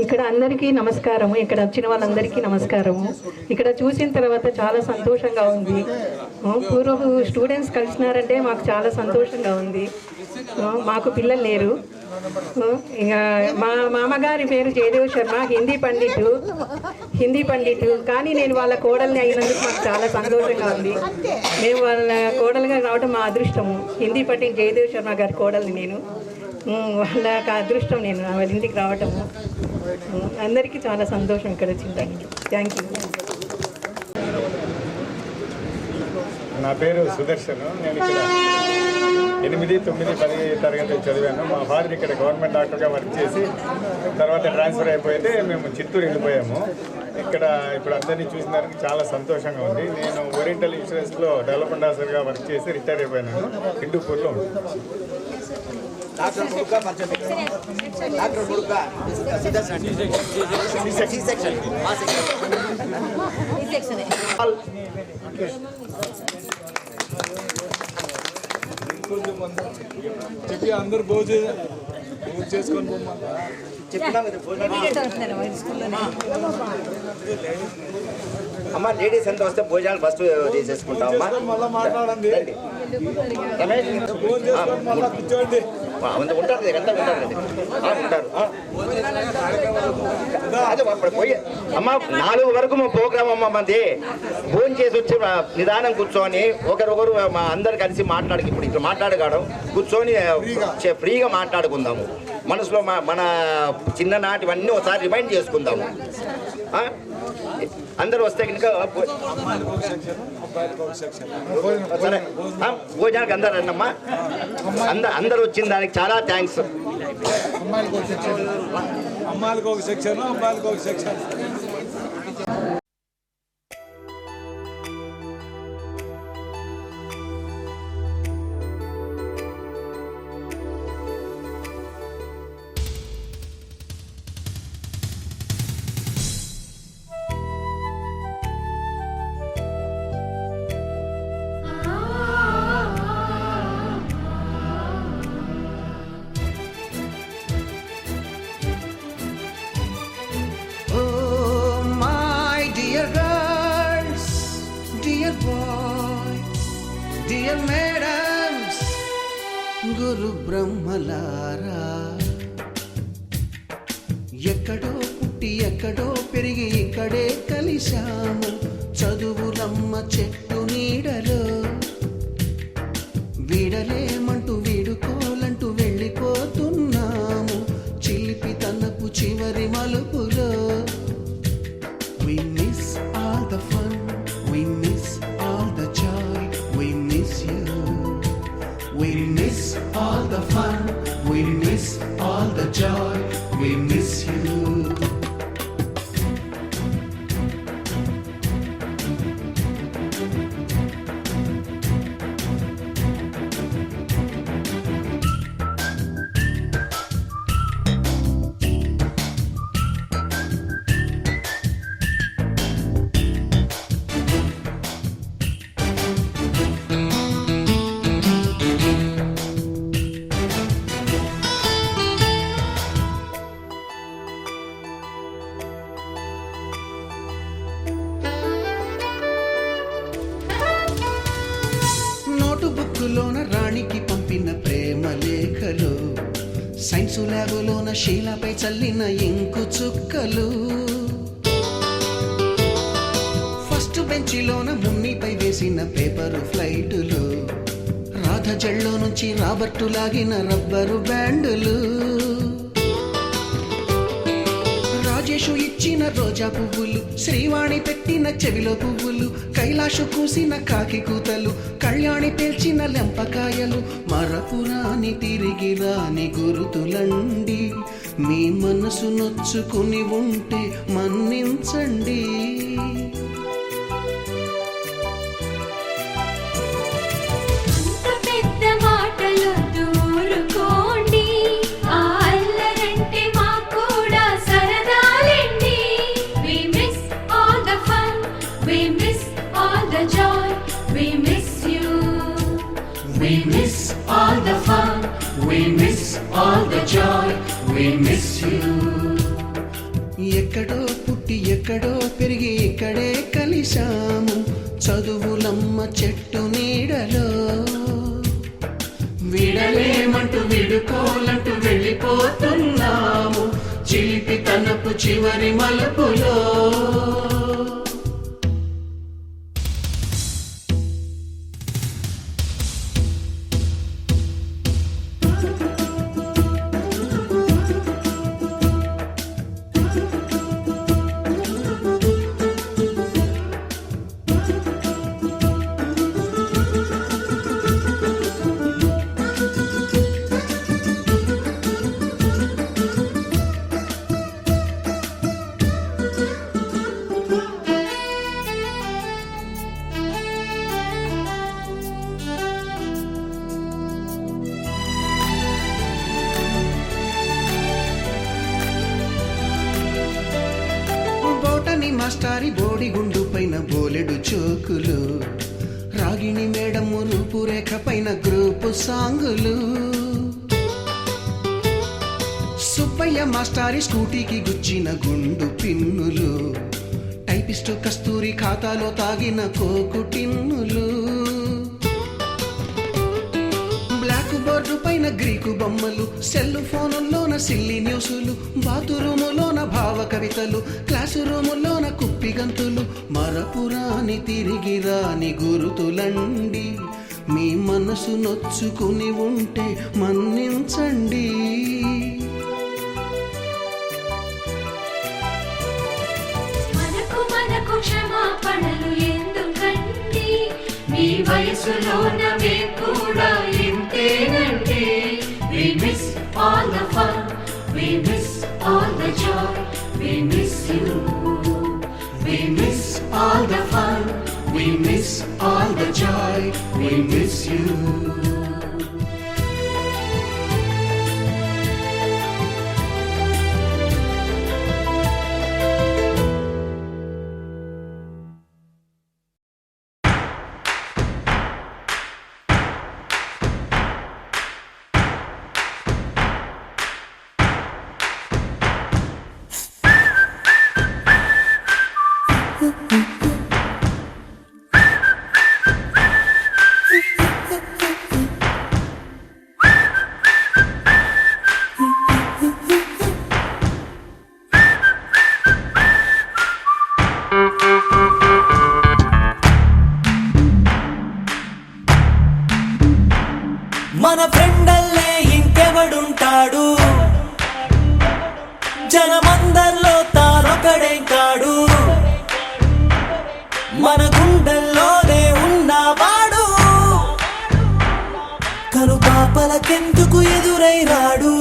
ఇక్కడ అందరికీ నమస్కారము. ఇక్కడ వచ్చిన వాళ్ళందరికీ నమస్కారము. ఇక్కడ చూసిన తర్వాత చాలా సంతోషంగా ఉంది. పూర్వపు స్టూడెంట్స్ కలిసినారంటే మాకు చాలా సంతోషంగా ఉంది. మాకు పిల్లలు లేరు. ఇక మా మామగారి పేరు జయదేవ్ శర్మ, హిందీ పండితు. కానీ నేను వాళ్ళ కోడల్ని అయినందుకు మాకు చాలా సంతోషంగా ఉంది. మేము వాళ్ళ కోడలుగా రావడం మా అదృష్టము. హిందీ పండిట్ జయదేవ్ శర్మ గారి కోడల్ని నేను, వాళ్ళ అదృష్టం నేను వాళ్ళ ఇంటికి రావటము. అందరికీ చాలా సంతోషం ఇక్కడ వచ్చిందానికి. Thank you. నా పేరు సుదర్శన్. నేను ఇక్కడ 8, 9, 10 తరగతి చదివాను. మా ఫాదర్ ఇక్కడ గవర్నమెంట్ డాక్టర్గా వర్క్ చేసి తర్వాత ట్రాన్స్ఫర్ అయిపోతే మేము చిత్తూరు వెళ్ళిపోయాము. ఇక్కడ ఇప్పుడు అందరినీ చూసినందుకు చాలా సంతోషంగా ఉంది. నేను ఓరియంటల్ ఇన్సూరెన్స్లో డెవలప్మెంట్ ఆఫీసర్గా వర్క్ చేసి రిటైర్ అయిపోయినాను. హిందూపూర్లో ఉంటాను. చెప్పి అందరు భోజనం చేసుకొని అమ్మ లేడీస్ ఎంత వస్తే భోజనాలు ఫస్ట్ తీసేసుకుంటామమ్మా. ఉంటారు ఎంత ఉంటారు అదే అప్పుడు పోయి అమ్మ 4 వరకు మా ప్రోగ్రామ్ అమ్మ మంది ఫోన్ చేసి వచ్చి నిదానం కూర్చొని ఒకరొకరు మా అందరు కలిసి ఇప్పుడు ఇట్లా మాట్లాడగడం కూర్చొని ఫ్రీగా మాట్లాడుకుందాము. మనసులో మన చిన్ననాటివన్నీ ఒకసారి రిమైండ్ చేసుకుందాము. అందరూ వస్తే కనుక సరే భోజనానికి అందరు రండమ్మా. అందరూ వచ్చిన దానికి చాలా థ్యాంక్స్. అమ్మాయిలకు ఒక సెక్షన్, అబ్బాయిలకు ఒక సెక్షన్. గురు బ్రహ్మలారా, ఎక్కడో పుట్టి ఎక్కడో పెరిగి ఇక్కడే కలిశాము. చదువులమ్మ చెట్టు నీడలో వీడలేమంటూ వీడుకోలంటూ వెళ్ళిపోతున్నాము. చిలిపి తనపు చివరి మలుపులో we miss all the fun, we miss all the joy, we miss you. We miss all the fun, we miss all the joy, we miss you. Science ల్యాబులోన శీలపై చల్లిన ఇంకు చుక్కలు, ఫస్ట్ బెంచిలోన మున్నిపై వేసిన పేపరు ఫ్లైటులు, రాధ జల్లో నుంచి రాబర్టు లాగిన రబ్బరు బ్యాండులు, రాజేషు ఇచ్చిన రోజా పువ్వులు, శ్రీవాణి పెట్టిన చెవిలో పువ్వులు, కైలాషు కూసిన కాకి కూతలు, కళ్యాణి పేల్చిన లెంపకాయలు, మరపురాని తిరిగి రాని గురుతులండి. మీ మనసు నొచ్చుకుని ఉంటే మన్నించండి. ఎక్కడో పుట్టి ఎక్కడో పెరిగి ఇక్కడే కలిశాము, చదువులమ్మ చెట్టు నీడలో. విడలేమంటూ విడుకోలంటూ వెళ్ళిపోతున్నాము, చిలిపి తనపు చివరి మలుపులో. మాస్టారి బోడిగుండు పైన బోలెడు చోకులు, రాగిణి మేడము రూపురేఖ పైన గ్రూపు సాంగులు, సుబ్బయ్య మాస్టారి స్కూటీకి గుచ్చిన గుండు పిన్నులు, టైపిస్టు కస్తూరి ఖాతాలో తాగిన కోకు టిన్నులు, బ్లాక్ బోర్డు పైన గ్రీకు బొమ్మలు, సెల్ ఫోనుల్లోన సిల్లి న్యూసులు, బాతురూములోన భావ కవితలు, క్లాసు రూములోన కుప్పిగంతులు, మరపురాని తిరిగి రాని గురుతులండి. మీ మనసు నొచ్చుకుని ఉంటే మన్నించండి. మనకు క్షమాపణలు ఎందుకండి, మీ వయసులోన మేము కూడా ఇంతేనండి. We miss all the fun, we miss all the joy, we miss you. We miss all the fun, we miss all the joy, we miss you. మన ఫ్రెండల్లే ఇంకెవడుంటాడు, జనమందరిలో తానొకడే కాడు, మన గుండెల్లోనే ఉన్నవాడు, కనుపాపలకెందుకు ఎదురై రాడు,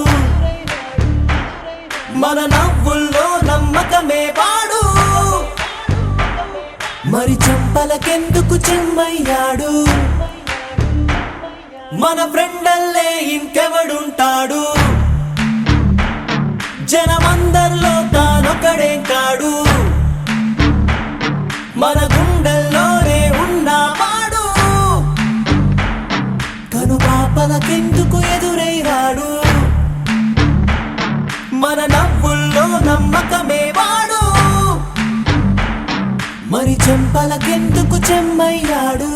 మన నవ్వుల్లో నమ్మకమే వాడు, మరి చంపలకెందుకు చెమ్మయ్యాడు. మన ఫ్రెండల్లే ఇంకెవడుంటాడు, జనమందరిలో తానొకడే కాడు, మన గుండెల్లోనే ఉన్నవాడు, కనుపాపలకెందుకు ఎదురై రాడు, మన నవ్వుల్లో నమ్మకమే వాడు, మరి చెంపలకెందుకు చెమ్మయ్యాడు.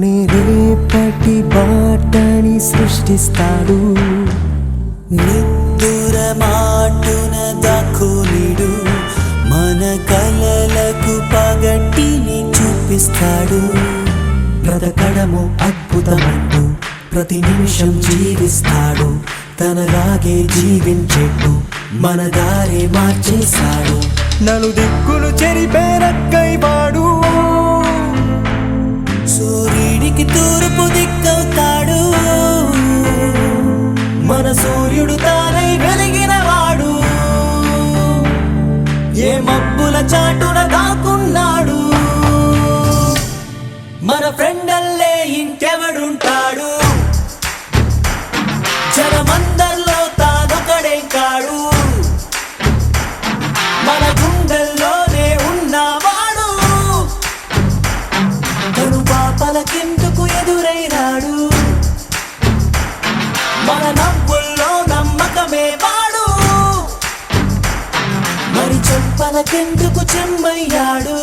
తానే రేపటి బాటని సృష్టిస్తాడు. నిద్దుర మాటున దాక్కునిడు మన కలలకు పగటిని చూపిస్తాడు. బ్రతకడము అద్భుతమంటూ ప్రతి నిమిషం జీవిస్తాడు. తనలాగే జీవించేట్టు మన దారే మార్చేశాడు. నలుదిక్కులు చెరిపే రక్కైవాడు, సూర్యుడికి తూర్పు దిక్కవుతాడు. మన సూర్యుడు తానై వెలిగినవాడు, ఏ మబ్బుల చాటున దాక్కున్నాడు. మన ఫ్రెండల్లే ఇంకెవడుంటాడు, జనమందరిలో తానొకడే కాడు. మన గుండెల్లోనే ఉన్నవాడు, తను పాపలకెందుకు ఎదురైనాడు. మన నవ్వుల్లో నమ్మకమే వాడు, మరి చెంపలకెందుకు చెమ్మయ్యాడు.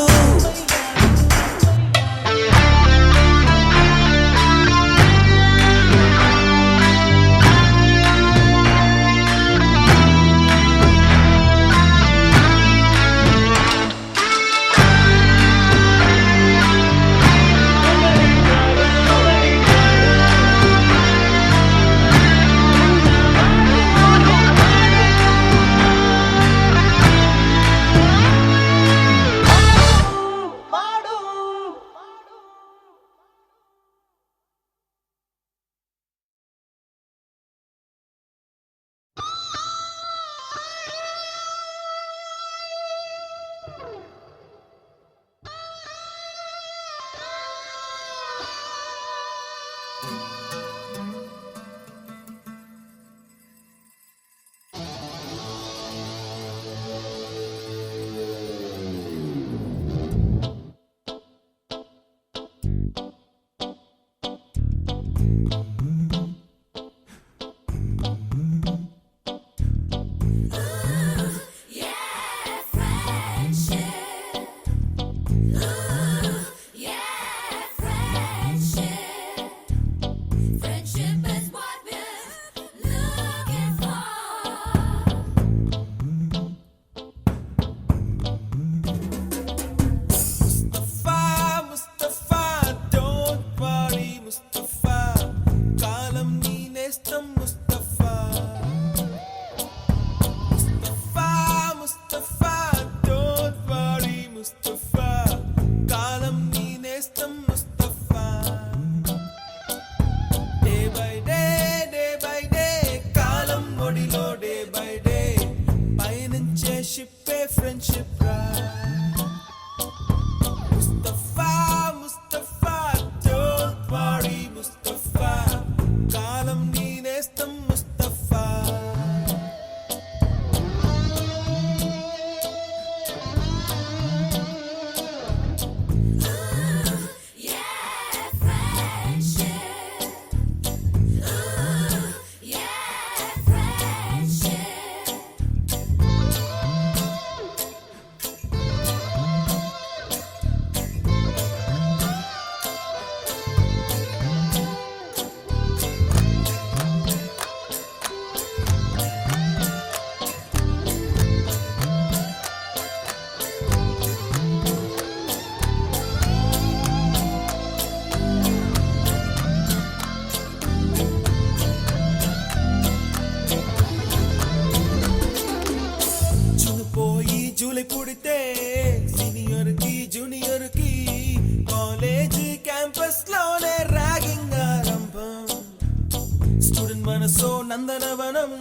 నందనవనం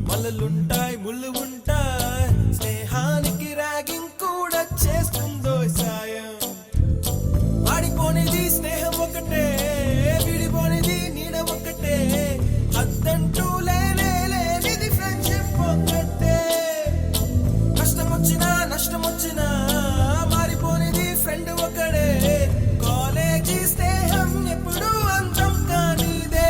మల్లలుంటాయి ముళ్ళు ఉంటాయి స్నేహానికి ర్యాగింగ్ కూడా చేస్తుందో సాయం వాడిపోనిది స్నేహం ఒకటే విడిపోనిది నీడ ఒకటే అద్దంటూ లేనిది ఫ్రెండ్షిప్ ఒకటే కష్టం వచ్చినా నష్టం వచ్చినా మారిపోనిది ఫ్రెండ్ ఒకడే కాలేజీ స్నేహం ఎప్పుడు అంతం కానిదే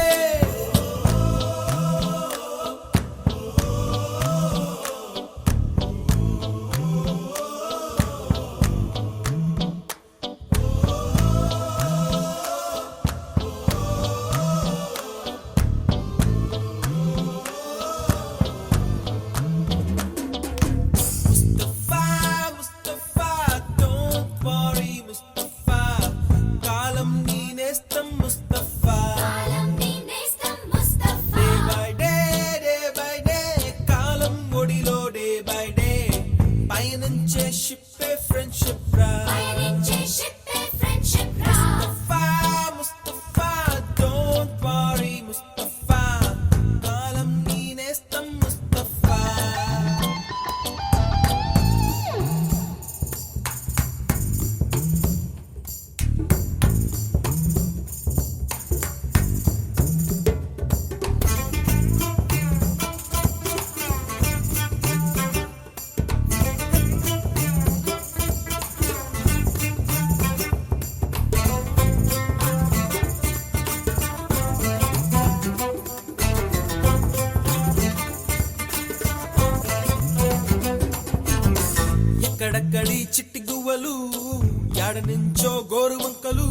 ఎక్కడి నుంచో గోరువంకలు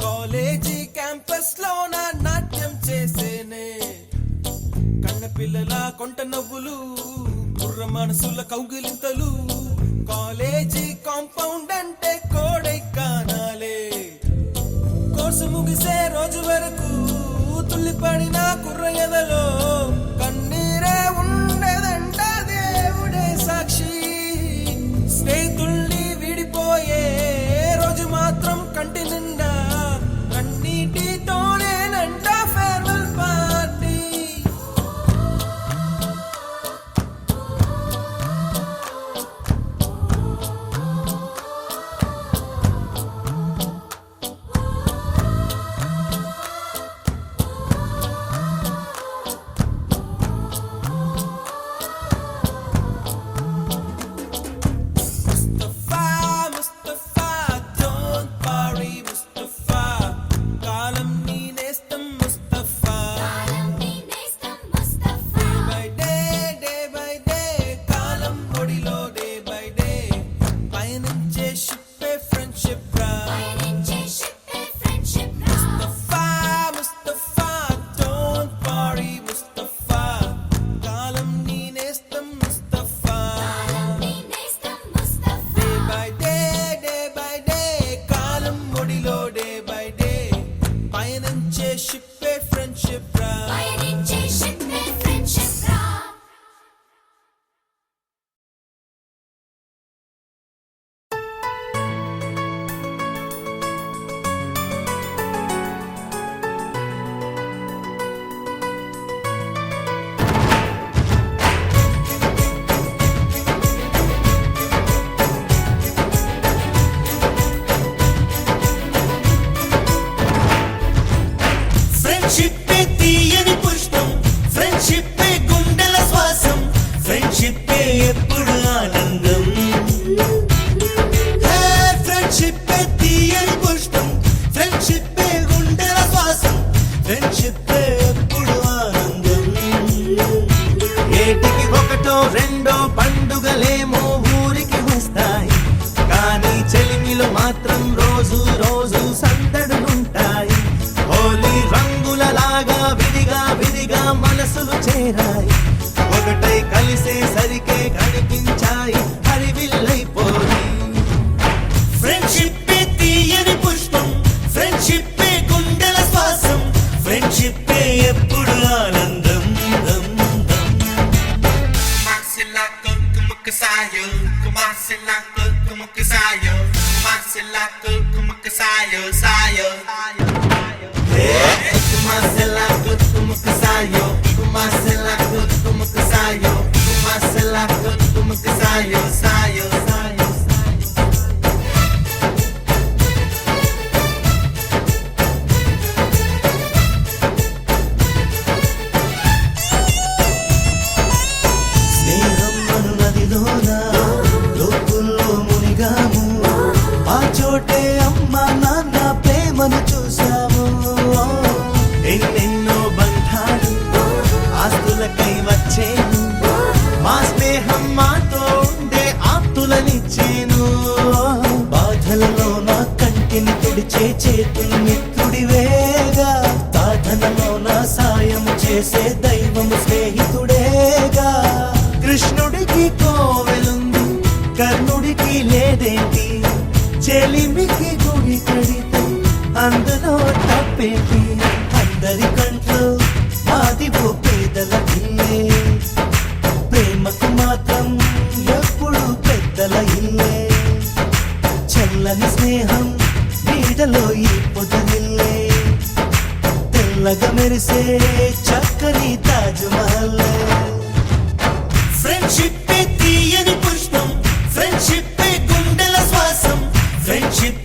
కాలేజీ క్యాంపస్ లోన నాట్యం చేసేనే కన్న పిల్లల కొంట నవ్వులు కుర్ర మనసుల కౌగిలింతలు కాలేజీ కాంపౌండ్ అంటే కోడై కానాలే కోర్సు ముగిసే రోజు వరకు తుల్లిపడిన కుర్ర ఎదలో కన్నీరే ఉండేదంట దేవుడే సాక్షి స్నేహితుల్ని విడిపోయే రోజు మాత్రం కంటి నిండా కన్నీటితోనేనంట ఫేర్వెల్ పార్టీ ఫ్రెండ్షిప్ తీయని పుష్పం ఫ్రెండ్షిప్ గుండెల శ్వాసం ఫ్రెండ్షిప్